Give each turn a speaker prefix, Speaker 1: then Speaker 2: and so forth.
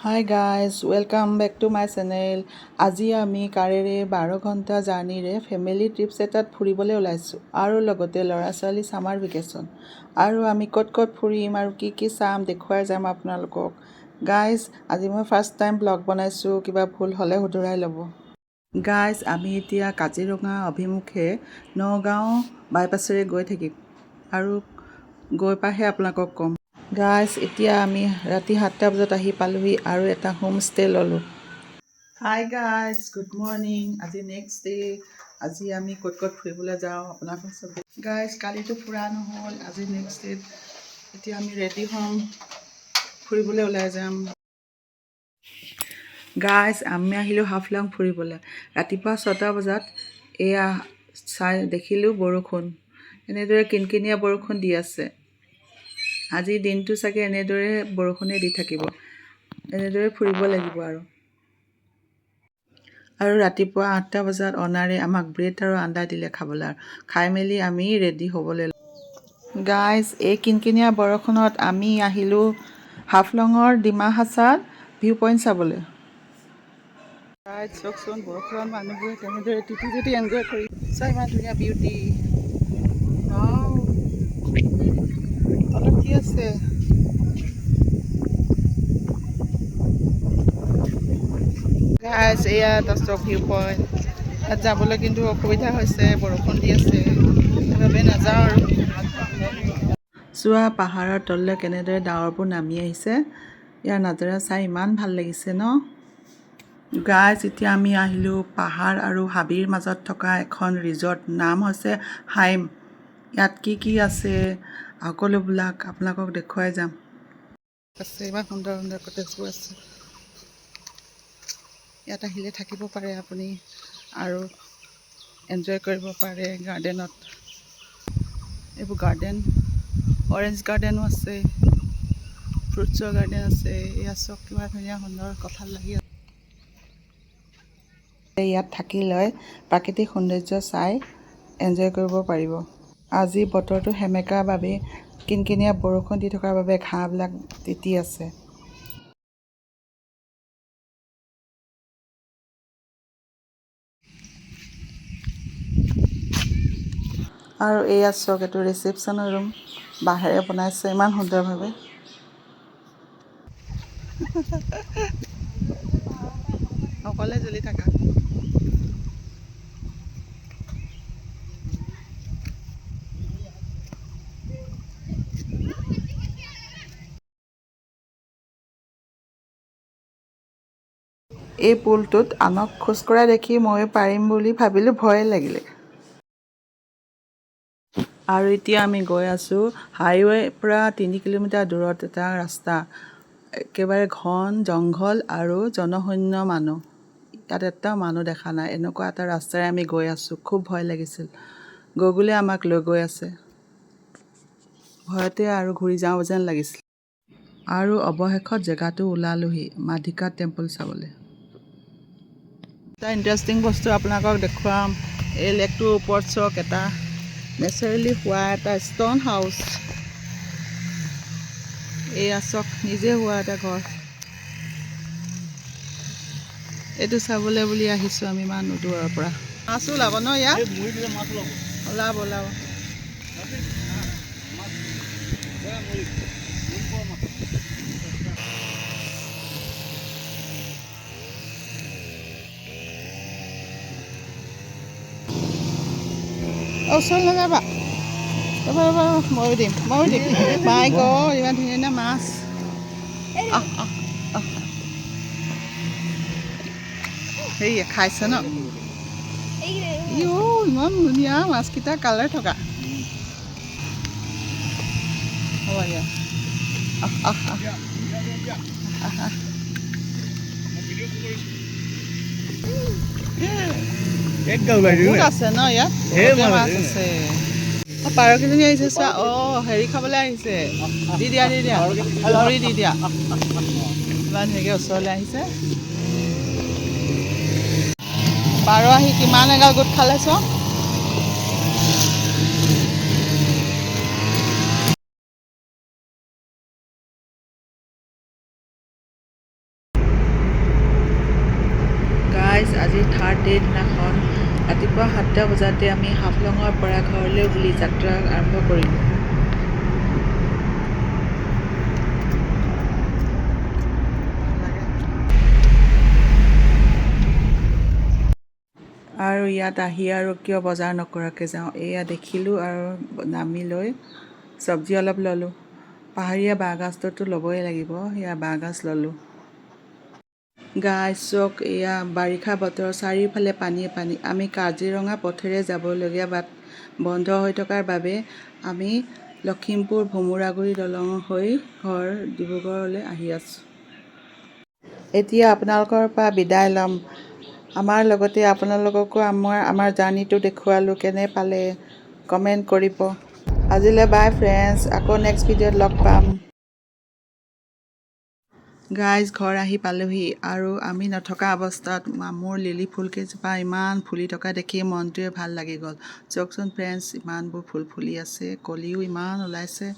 Speaker 1: High guys welcome back to my channel. আজি আমি কাৰেৰে 12 ঘণ্টা জাৰ্ণিৰে ফেমিলি ট্ৰিপছ এটাত ফুৰিবলৈ ওলাইছোঁ আৰু লগতে ল'ৰা ছোৱালী ছামাৰ ভেকেশ্যন। আৰু আমি ক'ত ক'ত ফুৰিম আৰু কি চাম দেখুৱাই যাম আপোনালোকক। গাইজ আজি মই ফাৰ্ষ্ট টাইম ব্লগ বনাইছোঁ, কিবা ভুল হ'লে শুধৰাই ল'ব। গাইজ আমি এতিয়া কাজিৰঙা অভিমুখে নগাঁও বাইপাছেৰে গৈ থাকিম আৰু গৈ পাইহে আপোনালোকক ক'ম। গাইজ এতিয়া আমি ৰাতি 7টা বজাত আহি পালোহি আৰু এটা হোম ষ্টে ল'লোঁ। Hi guys good morning. আজি নেক্সট ডে। আজি আমি ক'ত ক'ত ফুৰিবলৈ যাওঁ আপোনালোকক চব। গাইজ কালিতো ফুৰা নহ'ল, আজি নেক্সট ডে। এতিয়া আমি ৰেডি হ'ম, ফুৰিবলৈ ওলাই যাম। গাইজ আমি আহিলোঁ হাফলং ফুৰিবলৈ। ৰাতিপুৱা 6টা বজাত এয়া দেখিলোঁ বৰষুণ, এনেদৰে কিনকিনীয়া বৰষুণ দি আছে। আজিৰ দিনটো চাগে এনেদৰে বৰষুণে দি থাকিব, এনেদৰে ফুৰিব লাগিব আৰু ৰাতিপুৱা 8টা বজাত অনাৰে আমাক ব্ৰেড আৰু আন্দা দিলে খাবলৈ। খাই মেলি আমি ৰেডি হ'বলৈ। গাইজ এই কিনকিনীয়া বৰষুণত আমি আহিলোঁ হাফলঙৰ ডিমা হাছাত ভিউ পইণ্ট চাবলৈ। গাইজ চাওকচোন বৰষুণত মানুহবোৰে কেনেদৰে তিতি এনজয় কৰি চাই, ইমান ধুনীয়া বিউটি। অলপ কি আছে গাইজ, এয়া দস্তক ভিউ পইণ্ট। তাত যাবলৈ কিন্তু অসুবিধা হৈছে, বৰষুণ দি আছে, সেইবাবে নাযাওঁ আৰু। চোৱা পাহাৰৰ তললৈ কেনেদৰে ডাৱৰবোৰ নামি আহিছে, ইয়াৰ নাজাৰা চাই ইমান ভাল লাগিছে ন। গাইজ এতিয়া আমি আহিলোঁ পাহাৰ আৰু হাবিৰ মাজত থকা এখন ৰিজৰ্ট, নাম হৈছে হাইম। ইয়াত কি আছে সকলোবিলাক আপোনালোকক দেখুৱাই যাম। ইমান সুন্দৰ সুন্দৰ কটেজবোৰ আছে। ইয়াত আহিলে থাকিব পাৰে আপুনি আৰু এনজয় কৰিব পাৰে গাৰ্ডেনত। এইবোৰ গাৰ্ডেন, অৰেঞ্জ গাৰ্ডেনো আছে, ফ্ৰুটছৰ গাৰ্ডেন আছে। এয়া চব কিবা ধুনীয়া সুন্দৰ কঁঠাল লাগি আছে। ইয়াত থাকি লৈ প্ৰাকৃতিক সৌন্দৰ্য চাই এনজয় কৰিব পাৰিব। আজি বতৰটো সেমেকাৰ বাবে কিনকিনীয়া বৰষুণ দি থকাৰ বাবে ঘাঁহবিলাক তিতি আছে। আৰু এয়া চাওক, এইটো ৰিচেপশ্যনৰ ৰুম, বাঁহেৰে বনাইছে ইমান সুন্দৰভাৱে। অকলে জ্বলি থাকা। এই পুলটোত আনক খোজ কঢ়া দেখি ময়ো পাৰিম বুলি ভাবিলোঁ, ভয়ে লাগিলে। আৰু এতিয়া আমি গৈ আছোঁ হাইৱেৰ পৰা 3 কিলোমিটাৰ দূৰত এটা ৰাস্তা, একেবাৰে ঘন জংঘল আৰু জনশূন্য মানুহ। ইয়াত এটা মানুহ দেখা নাই, এনেকুৱা এটা ৰাস্তাৰে আমি গৈ আছোঁ। খুব ভয় লাগিছিল। গুগলে আমাক লৈ গৈ আছে, ভয়তে আৰু ঘূৰি যাওঁ যেন লাগিছিল। আৰু অৱশেষত জেগাটো ওলালোহি, মাধিকা টেম্পল চাবলৈ। এটা ইণ্টাৰেষ্টিং বস্তু আপোনালোকক দেখুৱাম। এই লেকটোৰ ওপৰত চাওক, এটা নেচাৰেলি হোৱা এটা ষ্ট'ন হাউচ। এয়া চাওক, নিজে হোৱা এটা ঘৰ। এইটো চাবলৈ বুলি আহিছোঁ আমি ইমান দূৰৰ পৰা। মাছো ওলাব ন ইয়াত? ওলাব। ওচৰত নাযাবা, ৰ'বা ময়ো দিম। মাই গড, ইমান ধুনীয়া মাছ। হেৰি খাইছে ন? ইমান ধুনীয়া মাছকেইটা, কালাৰ থকা। হ'ব দিয়া। বহুত আছে ন ইয়াত, মাছ আছে। পাৰকেইজনী আহিছে চোৱা। হেৰি খাবলৈ আহিছে, দি দিয়া ধৰি দি দিয়া। ইমান ধুনীয়াকৈ ওচৰলৈ আহিছে। পাৰ আহি কিমান এগাল গোট খালে চোৱা। আজি থাৰ্ড ডে দিনাখন ৰাতিপুৱা 7টা বজাতে আমি হাফলঙৰ পৰা ঘৰলৈ বুলি যাত্ৰা আৰম্ভ কৰিলোঁ। আৰু ইয়াত আহি আৰু কিয় বজাৰ নকৰাকৈ যাওঁ, এয়া দেখিলোঁ আৰু নামি লৈ চব্জি অলপ ল'লোঁ। পাহাৰীয়া বাঁহগাজটোতো ল'বই লাগিব, সেয়া বাঁহগাজ ল'লোঁ। গাইজ চক, এয়া বাৰিষা বতৰ, চাৰিওফালে পানীয়ে পানী। আমি কাজিৰঙা পথেৰে যাবলগীয়া বাট বন্ধ হৈ থকাৰ বাবে আমি লখিমপুৰ ভোমোৰাগুৰি দলং হৈ ঘৰ ডিব্ৰুগড়লৈ আহি আছোঁ। এতিয়া আপোনালোকৰ পৰা বিদায় ল'ম। আমাৰ লগতে আপোনালোককো আমাৰ জাৰ্ণিটো দেখুৱালোঁ। কেনে পালে কমেণ্ট কৰিব। আজিলৈ বাই ফ্ৰেণ্ডছ, আকৌ নেক্সট ভিডিঅ'ত লগ পাম। গাইজ ঘৰ আহি পালোহি আৰু আমি নথকা অৱস্থাত মোৰ লিলি ফুল কেইজোপা ইমান ফুলি থকা দেখি মনটোৱে ভাল লাগি গ'ল। চাওকচোন ফ্ৰেণ্ডছ, ইমানবোৰ ফুল ফুলি আছে, কলিও ইমান ওলাইছে।